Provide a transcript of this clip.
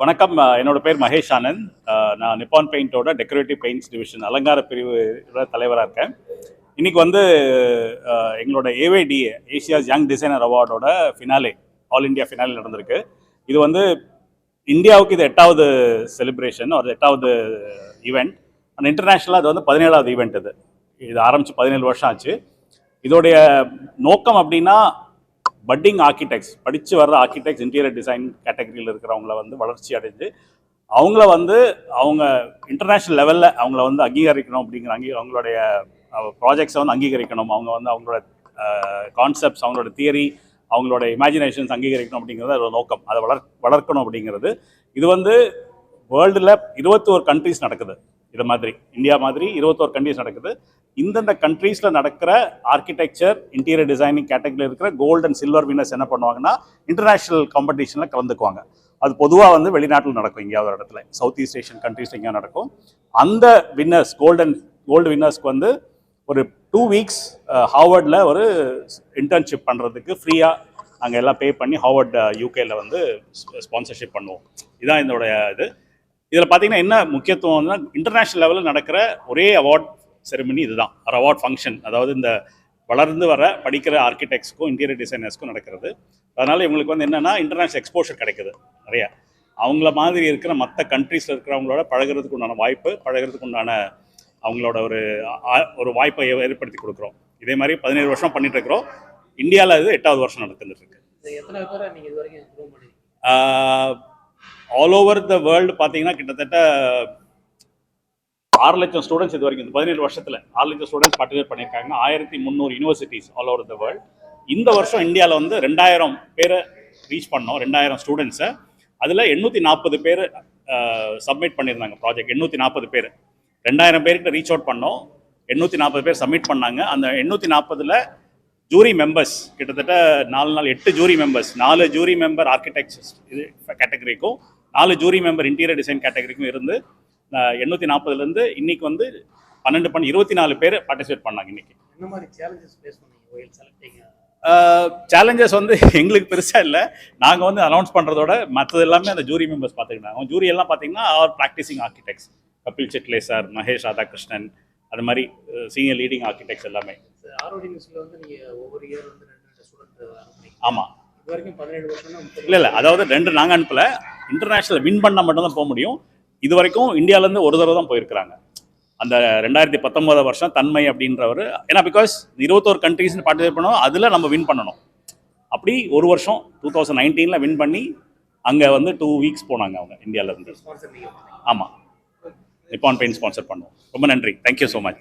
வணக்கம். என்னோட பேர் மகேஷ் ஆனந்த். நான் நிப்பான் பெயிண்டோட டெக்கரேட்டிவ் பெயிண்ட்ஸ் டிவிஷன் அலங்கார பிரிவு தலைவராக இருக்கேன். இன்னைக்கு வந்து எங்களோட ஏவைடிஏ ஏஷியாஸ் யங் டிசைனர் அவார்டோட ஃபினாலே, ஆல் இண்டியா ஃபினாலே நடந்திருக்கு. இது வந்து இந்தியாவுக்கு இது 8வது செலிப்ரேஷன், ஒரு 8வது ஈவெண்ட். அந்த இன்டர்நேஷ்னலாக அது வந்து 17வது ஈவெண்ட். இது ஆரம்பித்து 17 வருஷம் ஆச்சு. இதோடைய நோக்கம் அப்படின்னா பட்டிங் ஆர்கிடெக்ட்ஸ், படித்து வர்ற ஆர்கிடெக்ட்ஸ், இன்டீரியர் டிசைன் கேட்டகரியில் இருக்கிறவங்கள வந்து வளர்ச்சி அடைஞ்சு அவங்கள வந்து அவங்க இன்டர்நேஷ்னல் லெவலில் அவங்கள வந்து அங்கீகரிக்கணும் அப்படிங்கிற அவங்களுடைய ப்ராஜெக்ட்ஸை வந்து அங்கீகரிக்கணும். அவங்க வந்து அவங்களோட கான்செப்ட்ஸ், அவங்களோட தியரி, அவங்களோட இமேஜினேஷன்ஸ் அங்கீகரிக்கணும் அப்படிங்கிறது அதோட நோக்கம். அதை வளர்க்கணும் அப்படிங்கிறது. இது வந்து வேர்ல்டில் 21 கண்ட்ரீஸ் நடக்குது. இது மாதிரி இந்தியா மாதிரி 21 கண்ட்ரீஸ் நடக்குது. இந்தந்த கண்ட்ரீஸில் நடக்கிற ஆர்கிடெக்சர், இன்டீரியர் டிசைனிங் கேட்டகரியில் இருக்கிற கோல்டு அண்ட் சில்வர் வின்னர்ஸ் என்ன பண்ணுவாங்கன்னா இன்டர்நேஷ்னல் காம்படிஷனில் கலந்துக்குவாங்க. அது பொதுவாக வந்து வெளிநாட்டில் நடக்கும், எங்கேயாவது ஒரு இடத்துல, சவுத் ஈஸ்ட் ஏஷியன் கண்ட்ரீஸ் எங்கேயா நடக்கும். அந்த வின்னர்ஸ், கோல்டு வின்னர்ஸ்க்கு வந்து ஒரு 2 வீக்ஸ் ஹார்வர்டில் ஒரு இன்டர்ன்ஷிப் பண்ணுறதுக்கு ஃப்ரீயாக நாங்கள் எல்லாம் பே பண்ணி ஹார்வர்ட் யூகேயில் வந்து ஸ்பான்சர்ஷிப் பண்ணுவோம். இதுதான் இதோடைய இது. இதில் பார்த்தீங்கன்னா என்ன முக்கியத்துவம்னா, இன்டர்நேஷ்னல் லெவலில் நடக்கிற ஒரே அவார்ட் செரிமனி இதுதான், ஒரு அவார்ட் ஃபங்க்ஷன். அதாவது இந்த வளர்ந்து வர படிக்கிற ஆர்கிடெக்ட்ஸ்க்கும் இன்டீரியர் டிசைனர்ஸ்க்கும் நடக்கிறது. அதனால் இவங்களுக்கு வந்து என்னென்னா இன்டர்நேஷ்னல் எக்ஸ்போஷர் கிடைக்குது நிறையா. அவங்கள மாதிரி இருக்கிற மற்ற கண்ட்ரீஸில் இருக்கிறவங்களோட பழகிறதுக்கு உண்டான வாய்ப்பு, பழகிறதுக்கு உண்டான அவங்களோட ஒரு வாய்ப்பை ஏற்படுத்தி கொடுக்குறோம். இதே மாதிரி 17 வருஷம் பண்ணிட்டு இருக்கிறோம். இந்தியாவில் இது 8வது வருஷம் நடந்துட்டு இருக்கு. ஆல் ஓவர் த வேர்ல்டு பார்த்தீங்கன்னா கிட்டத்தட்ட 6 லட்சம் ஸ்டூடெண்ட்ஸ் இது வரைக்கும், இந்த 17 வருஷத்தில் 6 லட்சம் ஸ்டூடெண்ட்ஸ் பார்ட்டிசிபேட் பண்ணியிருக்காங்க. 1300 universities all over the world. இந்த வருஷம் இந்தியாவில் வந்து 2000 பேரை ரீச் பண்ணோம், 2000 ஸ்டூடெண்ட்ஸை. அதில் 840 பேர் சப்மிட் பண்ணியிருந்தாங்க ப்ராஜெக்ட். 840 பேர், 2000 பேர்கிட்ட ரீச் அவுட் பண்ணோம். 840 பேர் சப்மிட் பண்ணாங்க. அந்த 840ல் ஜூரி மெம்பர்ஸ் கிட்டத்தட்ட 8 jury members, 4 jury member architectures இது கேட்டகரிக்கும், 4 ஜூரி மெம்பர் இன்டீரியர் டிசைன் கேட்டகரிக்கும் இருந்து 840லேருந்து இன்னைக்கு வந்து 24 பேர் பார்ட்டிசிபேட் பண்ணாங்க. இன்னைக்கு சேலஞ்சஸ் வந்து எங்களுக்கு பெருசாக இல்லை. நாங்கள் வந்து அனௌன்ஸ் பண்ணுறதோட மற்றது எல்லாமே அந்த ஜூரி மெம்பர்ஸ் பார்த்துக்கிட்டாங்க. ஜூரி எல்லாம் பார்த்தீங்கன்னா ப்ராக்டிசிங் ஆர்கிடெக்ட்ஸ், கபில் செட்லே சார், மகேஷ் ராதாகிருஷ்ணன், அது மாதிரி சீனியர் லீடிங் ஆர்கிடெக்ட்ஸ் எல்லாமே. ஆமாம், இல்லை அதாவது 2 நாங்கள் அனுப்பலை. இன்டர்நேஷ்னல் வின் பண்ணால் மட்டும்தான் போக முடியும். இது வரைக்கும் இந்தியாவிலேருந்து ஒரு தடவை தான் போயிருக்கிறாங்க. அந்த 2019 வருஷம் தன்மை அப்படின்றவர், ஏன்னா பிகாஸ் 21 கண்ட்ரீஸ்னு பார்ட்டிசிபேட் பண்ணோம், அதில் நம்ம வின் பண்ணணும். அப்படி ஒரு வருஷம் 2019 வின் பண்ணி அங்கே வந்து 2 வீக்ஸ் போனாங்க அவங்க இந்தியாவிலேருந்து. ஆமாம், நிப்பான் பெயிண்ட் ஸ்பான்சர் பண்ணுவோம். ரொம்ப நன்றி, தேங்க்யூ ஸோ மச்.